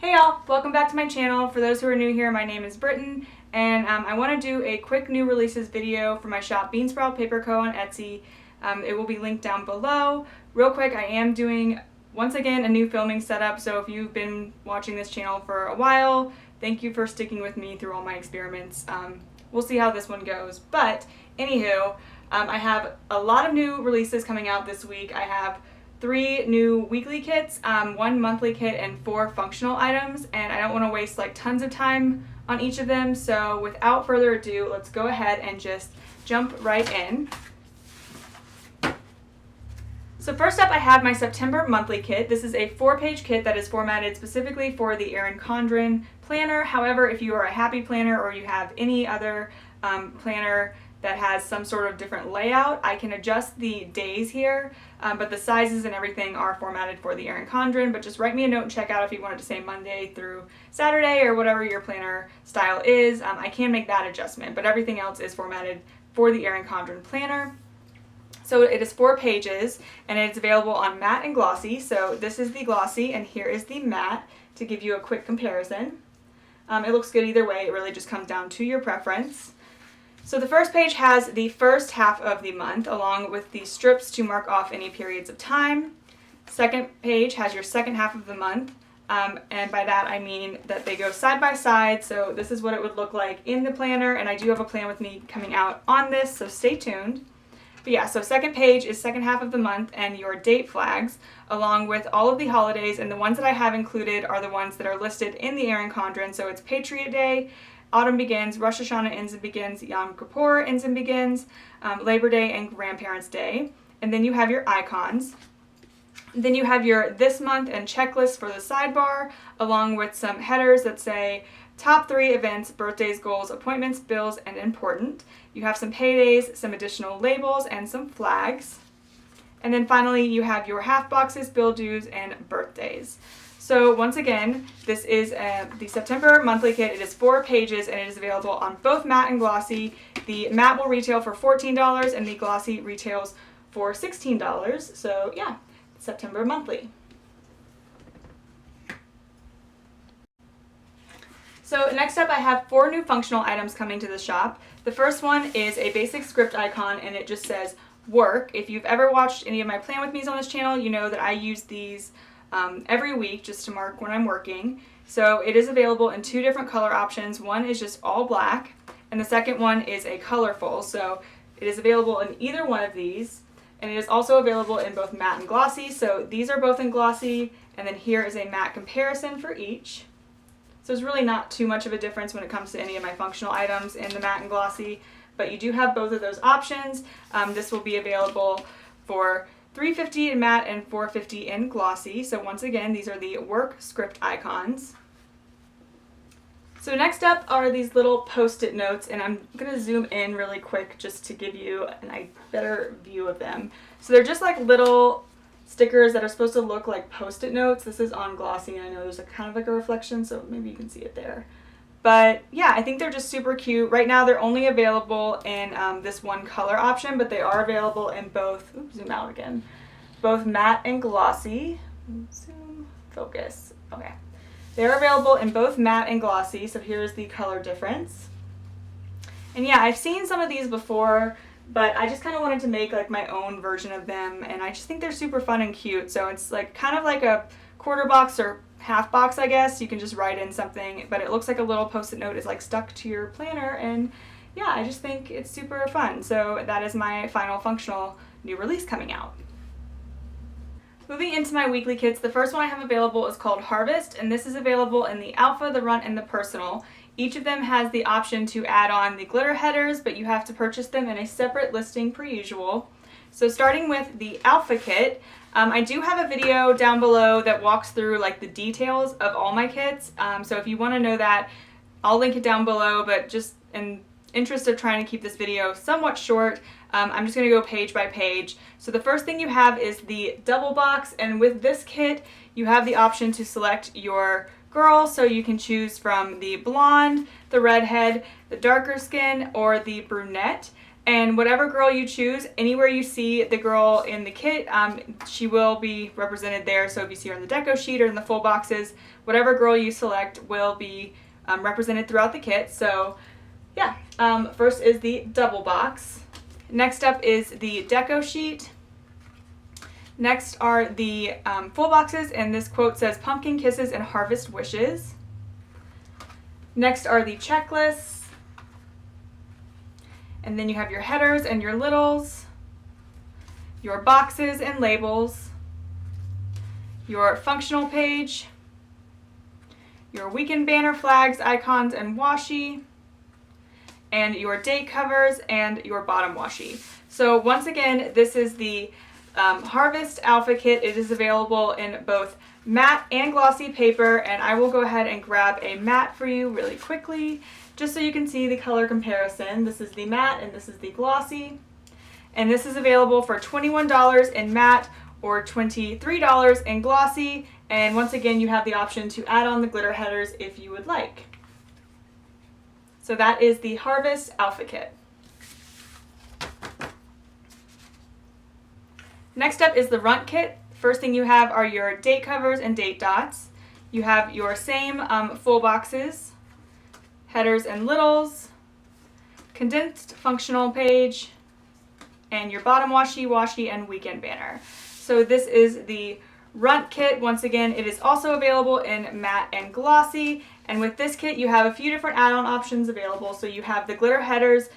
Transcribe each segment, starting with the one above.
Hey y'all, welcome back to my channel. For those who are new here, my name is Britton, and I want to do a quick new releases video for my shop BeanSprout Paper Co on Etsy. It will be linked down below. Real quick, I am doing, once again, a new filming setup, so if you've been watching this channel for a while, thank you for sticking with me through all my experiments. We'll see how this one goes, but anywho, I have a lot of new releases coming out this week. I have 3 new weekly kits, 1 monthly kit, and 4 functional items, and I don't want to waste like tons of time on each of them, so without further ado, let's go ahead and just jump right in. So first up, I have my September monthly kit. This is a 4-page kit that is formatted specifically for the Erin Condren planner. However, if you are a happy planner or you have any other planner that has some sort of different layout, I can adjust the days here, but the sizes and everything are formatted for the Erin Condren. But just write me a note and check out if you wanted to say Monday through Saturday or whatever your planner style is. I can make that adjustment, but everything else is formatted for the Erin Condren planner. So it is 4 pages, and it's available on matte and glossy. So this is the glossy, and here is the matte to give you a quick comparison. It looks good either way. It really just comes down to your preference. So the first page has the first half of the month, along with the strips to mark off any periods of time. Second page has your second half of the month, and by that I mean that they go side by side. So this is what it would look like in the planner, and I do have a plan with me coming out on this, so stay tuned. But yeah, so second page is second half of the month and your date flags, along with all of the holidays, and the ones that I have included are the ones that are listed in the Erin Condren. So it's Patriot Day, Autumn Begins, Rosh Hashanah Ends and Begins, Yom Kippur Ends and Begins, Labor Day, and Grandparents' Day. And then you have your icons. Then you have your this month and checklist for the sidebar, along with some headers that say top 3 events, birthdays, goals, appointments, bills, and important. You have some paydays, some additional labels, and some flags. And then finally, you have your half boxes, bill dues, and birthdays. So once again, this is the September monthly kit. It is 4 pages, and it is available on both matte and glossy. The matte will retail for $14, and the glossy retails for $16. So yeah, September monthly. So next up, I have 4 new functional items coming to the shop. The first one is a basic script icon, and it just says work. If you've ever watched any of my Plan With Me's on this channel, you know that I use these every week just to mark when I'm working. So it is available in 2 different color options. One is just all black, and the second one is a colorful. So it is available in either one of these, and it is also available in both matte and glossy. So these are both in glossy, and then here is a matte comparison for each. So it's really not too much of a difference when it comes to any of my functional items in the matte and glossy, but you do have both of those options. This will be available for $3.50 in matte and $4.50 in glossy. So once again, these are the work script icons. So next up are these little post-it notes, and I'm going to zoom in really quick just to give you a better view of them. So they're just like little stickers that are supposed to look like post-it notes. This is on glossy, and I know there's kind of like a reflection, so maybe you can see it there. But yeah, I think they're just super cute. Right now they're only available in this one color option, but they are available in both, oops, zoom out again, both matte and glossy. Zoom, focus, okay. They're available in both matte and glossy, so here's the color difference. And yeah, I've seen some of these before, but I just kind of wanted to make like my own version of them, and I just think they're super fun and cute. So it's like kind of like a quarter box or half box, I guess. You can just write in something, but it looks like a little post-it note is like stuck to your planner, and yeah, I just think it's super fun. So that is my final functional new release coming out. Moving into my weekly kits, the first one I have available is called Harvest, and this is available in the Alpha, the Runt, and the Personal. Each of them has the option to add on the glitter headers, but you have to purchase them in a separate listing per usual. So starting with the Alpha kit, I do have a video down below that walks through like the details of all my kits. So if you want to know that, I'll link it down below, but just in interest of trying to keep this video somewhat short, I'm just going to go page by page. So the first thing you have is the double box, and with this kit you have the option to select your girl, so you can choose from the blonde, the redhead, the darker skin, or the brunette. And whatever girl you choose, anywhere you see the girl in the kit, she will be represented there. So if you see her in the deco sheet or in the full boxes, whatever girl you select will be represented throughout the kit. So yeah, first is the double box. Next up is the deco sheet. Next are the full boxes, and this quote says, "Pumpkin kisses and harvest wishes." Next are the checklists. And then you have your headers and your littles, your boxes and labels, your functional page, your weekend banner, flags, icons, and washi, and your date covers and your bottom washi. So once again, this is the Harvest Alpha Kit. It is available in both matte and glossy paper, and I will go ahead and grab a matte for you really quickly just so you can see the color comparison. This is the matte and this is the glossy, and this is available for $21 in matte or $23 in glossy, and once again you have the option to add on the glitter headers if you would like. So that is the Harvest Alpha Kit. Next up is the Runt Kit. First thing you have are your date covers and date dots. You have your same full boxes, headers and littles, condensed functional page, and your bottom washi, and weekend banner. So this is the Runt Kit. Once again, it is also available in matte and glossy, and with this kit you have a few different add-on options available. So you have the glitter headers,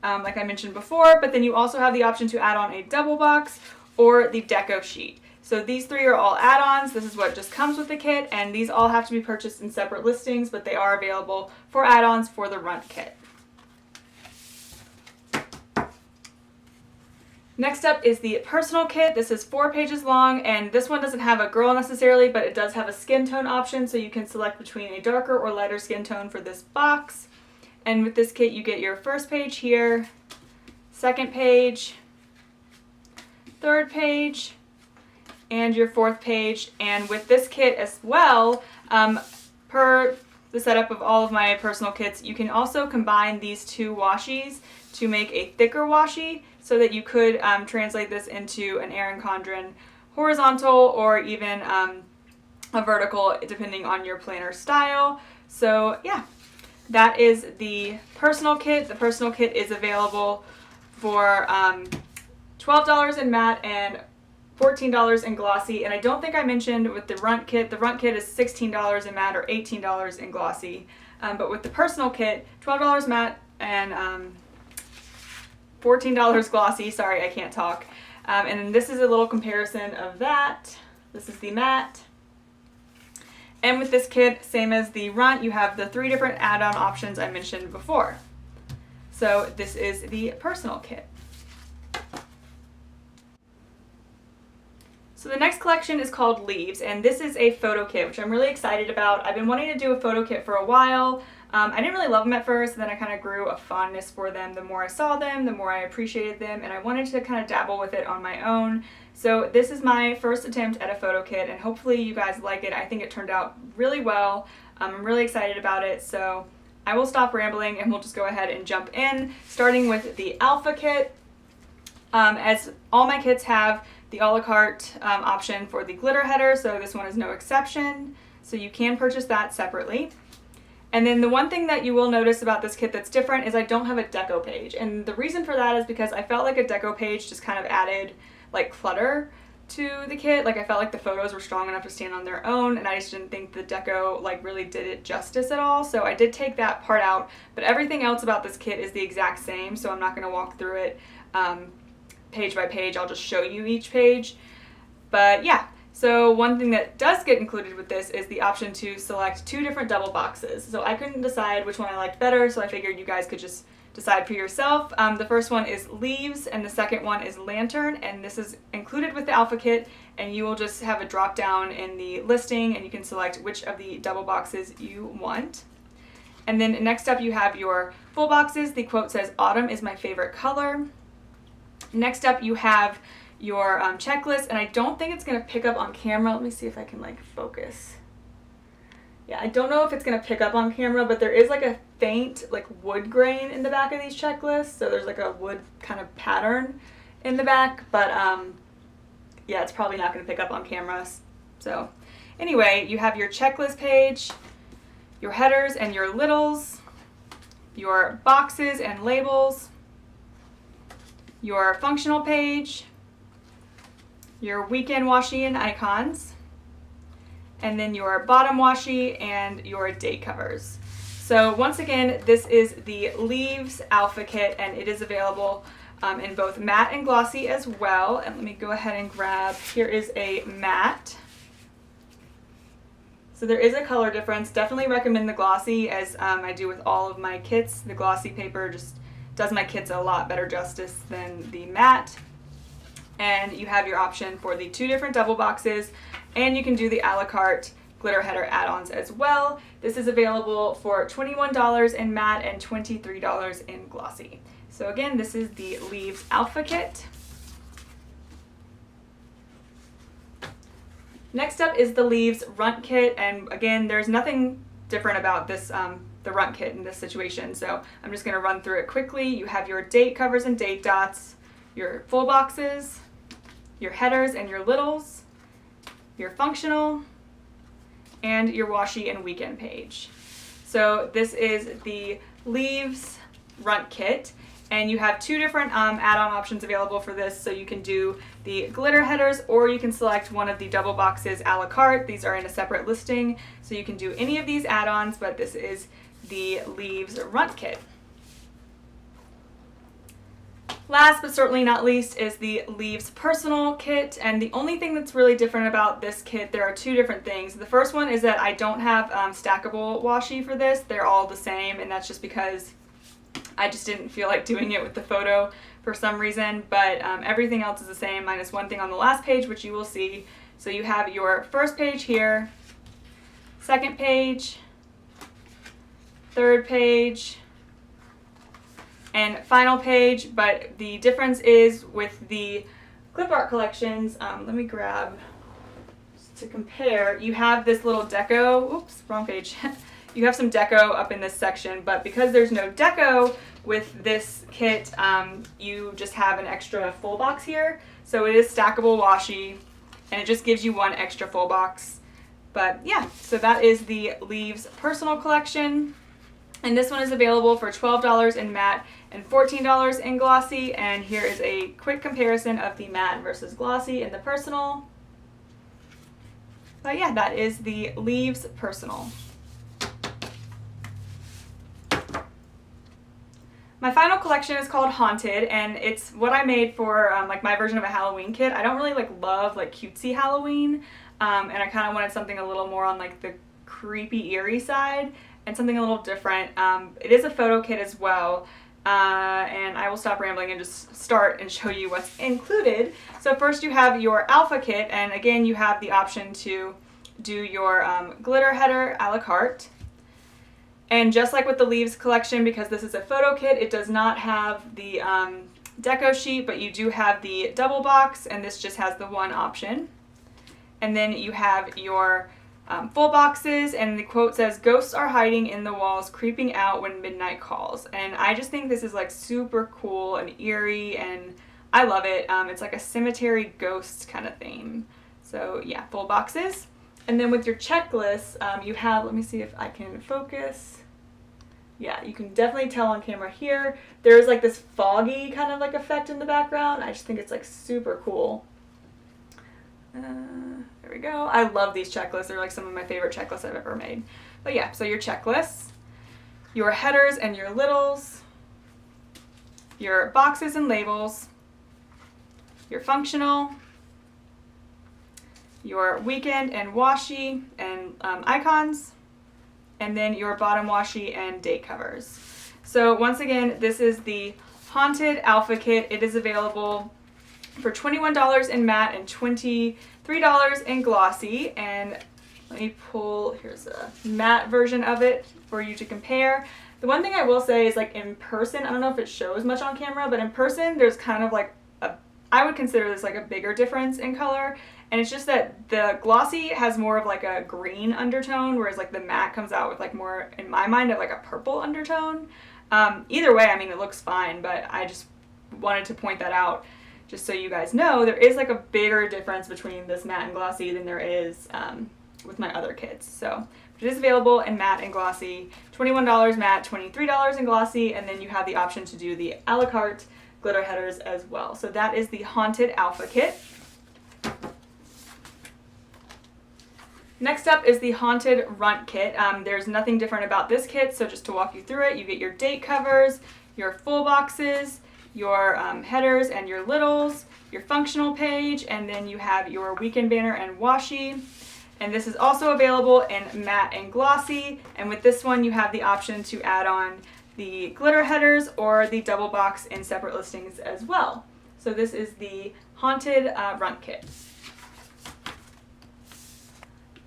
like I mentioned before, but then you also have the option to add on a double box or the deco sheet. So these three are all add-ons. This is what just comes with the kit, and these all have to be purchased in separate listings, but they are available for add-ons for the Runt Kit. Next up is the Personal Kit. This is 4 pages long, and this one doesn't have a girl necessarily, but it does have a skin tone option, so you can select between a darker or lighter skin tone for this box. And with this kit you get your first page here, second page, third page, and your fourth page. And with this kit as well, per the setup of all of my personal kits, you can also combine these two washis to make a thicker washi, so that you could translate this into an Erin Condren horizontal or even a vertical, depending on your planner style. So yeah, that is the Personal Kit. The Personal Kit is available for $12 in matte and $14 in glossy, and I don't think I mentioned with the Runt Kit is $16 in matte or $18 in glossy, but with the Personal Kit, $12 matte and $14 glossy. Sorry, I can't talk. And then this is a little comparison of that. This is the matte. And with this kit, same as the Runt, you have the 3 different add-on options I mentioned before. So this is the Personal Kit. So the next collection is called Leaves, and this is a photo kit, which I'm really excited about. I've been wanting to do a photo kit for a while. I didn't really love them at first, and then I kind of grew a fondness for them. The more I saw them, the more I appreciated them, and I wanted to kind of dabble with it on my own. So this is my first attempt at a photo kit, and hopefully you guys like it. I think it turned out really well. I'm really excited about it, so I will stop rambling and we'll just go ahead and jump in, starting with the Alpha Kit. As all my kits have the a la carte option for the glitter header, so this one is no exception, so you can purchase that separately. And then the one thing that you will notice about this kit that's different is I don't have a deco page, and the reason for that is because I felt like a deco page just kind of added like clutter to the kit. Like I felt like the photos were strong enough to stand on their own, and I just didn't think the deco like really did it justice at all, so I did take that part out, but everything else about this kit is the exact same, so I'm not going to walk through it page by page. I'll just show you each page. But yeah, so one thing that does get included with this is the option to select 2 different double boxes. So I couldn't decide which one I liked better, so I figured you guys could just decide for yourself. The first one is Leaves, and the second one is Lantern, and this is included with the Alpha Kit, and you will just have a drop down in the listing, and you can select which of the double boxes you want. And then next up you have your full boxes. The quote says, "Autumn is my favorite color." Next up you have your checklist, and I don't think it's going to pick up on camera. Let me see if I can like focus. Yeah, I don't know if it's going to pick up on camera, but there is like a faint like wood grain in the back of these checklists. So there's like a wood kind of pattern in the back, but yeah, it's probably not going to pick up on camera. So anyway, you have your checklist page, your headers and your littles, your boxes and labels, your functional page, your weekend washi and icons, and then your bottom washi and your date covers. So once again, this is the Leaves Alpha Kit, and it is available in both matte and glossy as well. And let me go ahead and grab, here is a matte. So there is a color difference. Definitely recommend the glossy, as I do with all of my kits. The glossy paper just does my kits a lot better justice than the matte. And you have your option for the 2 different double boxes, and you can do the a la carte glitter header add-ons as well. This is available for $21 in matte and $23 in glossy. So again, this is the Leaves Alpha Kit. Next up is the Leaves Runt Kit, and again, there's nothing different about this, the Runt Kit in this situation, so I'm just going to run through it quickly. You have your date covers and date dots, your full boxes, your headers and your littles, your functional, and your washi and weekend page. So this is the Leaves Runt Kit, and you have 2 different add-on options available for this. So you can do the glitter headers, or you can select one of the double boxes a la carte. These are in a separate listing, so you can do any of these add-ons, but this is the Leaves Runt Kit. Last but certainly not least is the Leaves Personal Kit, and the only thing that's really different about this kit, there are 2 different things. The first one is that I don't have stackable washi for this. They're all the same, and that's just because I just didn't feel like doing it with the photo for some reason, but everything else is the same, minus one thing on the last page, which you will see. So you have your first page here, second page, third page, and final page, but the difference is with the clip art collections, let me grab, to compare, you have this little deco, oops, wrong page. You have some deco up in this section, but because there's no deco with this kit, you just have an extra full box here. So it is stackable washi, and it just gives you 1 extra full box. But yeah, so that is the Leaves Personal Collection. And this one is available for $12 in matte and $14 in glossy. And here is a quick comparison of the matte versus glossy in the personal. But yeah, that is the Leaves Personal. My final collection is called Haunted, and it's what I made for like my version of a Halloween kit. I don't really love cutesy Halloween, and I kind of wanted something a little more on like the creepy, eerie side, and something a little different. It is a photo kit as well, and I will stop rambling and just start and show you what's included. So first you have your Alpha Kit, and again you have the option to do your glitter header a la carte. And just like with the Leaves collection, because this is a photo kit, it does not have the deco sheet, but you do have the double box, and this just has the 1 option. And then you have your full boxes, and the quote says, "Ghosts are hiding in the walls, creeping out when midnight calls." And I just think this is like super cool and eerie, and I love it. It's like a cemetery ghost kind of theme. So yeah, full boxes. And then with your checklist, you have, let me see if I can focus. Yeah, you can definitely tell on camera here. There's like this foggy kind of like effect in the background. I just think it's like super cool. There we go. I love these checklists. They're like some of my favorite checklists I've ever made. But yeah, so your checklists, your headers and your littles, your boxes and labels, your functional, your weekend and washi and icons, and then your bottom washi and date covers. So once again, this is the Haunted Alpha Kit. It is available for $21 in matte and $23 in glossy. And let me pull, here's a matte version of it for you to compare. The one thing I will say is like in person, I don't know if it shows much on camera, but in person there's kind of like I would consider this like a bigger difference in color, and it's just that the glossy has more of like a green undertone, whereas like the matte comes out with like more, in my mind, of like a purple undertone. Either way, I mean, it looks fine, but I just wanted to point that out just so you guys know there is like a bigger difference between this matte and glossy than there is with my other kits. So it is available in matte and glossy, $21 matte, $23 in glossy, and then you have the option to do the a la carte glitter headers as well. So that is the Haunted Alpha Kit. Next up is the Haunted Runt Kit. There's nothing different about this kit, so just to walk you through it, you get your date covers, your full boxes, your headers and your littles, your functional page, and then you have your weekend banner and washi. And this is also available in matte and glossy, and with this one you have the option to add on the glitter headers or the double box in separate listings as well. So this is the Haunted Runt Kit.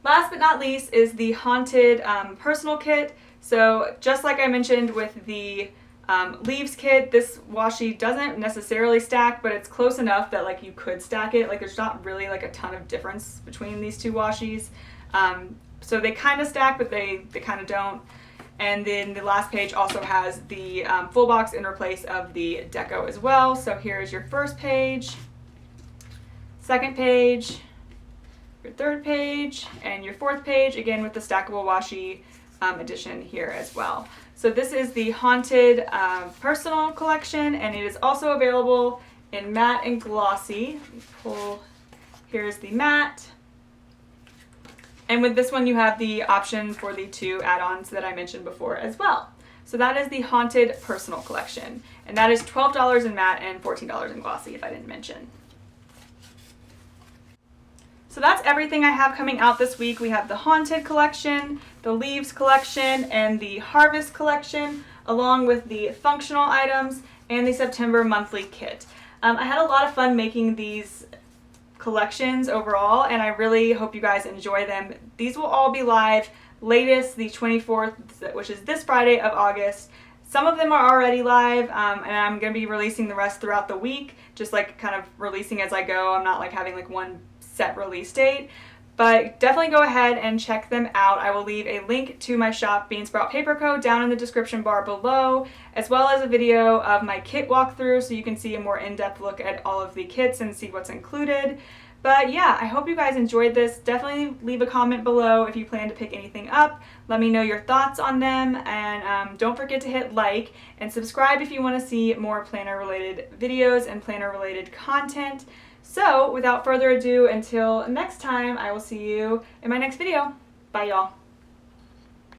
Last but not least is the Haunted Personal Kit. So just like I mentioned with the leaves kit, this washi doesn't necessarily stack, but it's close enough that like you could stack it. Like there's not really like a ton of difference between these two washis. So they kind of stack, but they kind of don't. And then the last page also has the full box in replace of the deco as well. So here is your first page, second page, your third page, and your fourth page, again with the stackable washi edition here as well. So this is the Haunted Personal Collection, and it is also available in matte and glossy. Here's the matte. And with this one you have the option for the two add-ons that I mentioned before as well. So that is the Haunted Personal Collection, and that is $12 in matte and $14 in glossy, if I didn't mention. So that's everything I have coming out this week. We have the Haunted Collection, the Leaves Collection, and the Harvest Collection, along with the functional items and the September monthly kit. I had a lot of fun making these collections overall, and I really hope you guys enjoy them. These will all be live latest the 24th, which is this Friday of August. Some of them are already live, and I'm going to be releasing the rest throughout the week, just like kind of releasing as I go. I'm not like having like one set release date, but definitely go ahead and check them out. I will leave a link to my shop, BeanSprout Paper Co, down in the description bar below, as well as a video of my kit walkthrough so you can see a more in-depth look at all of the kits and see what's included. But yeah, I hope you guys enjoyed this. Definitely leave a comment below if you plan to pick anything up. Let me know your thoughts on them, and don't forget to hit like and subscribe if you want to see more planner related videos and planner related content. So without further ado, until next time, I will see you in my next video. Bye y'all.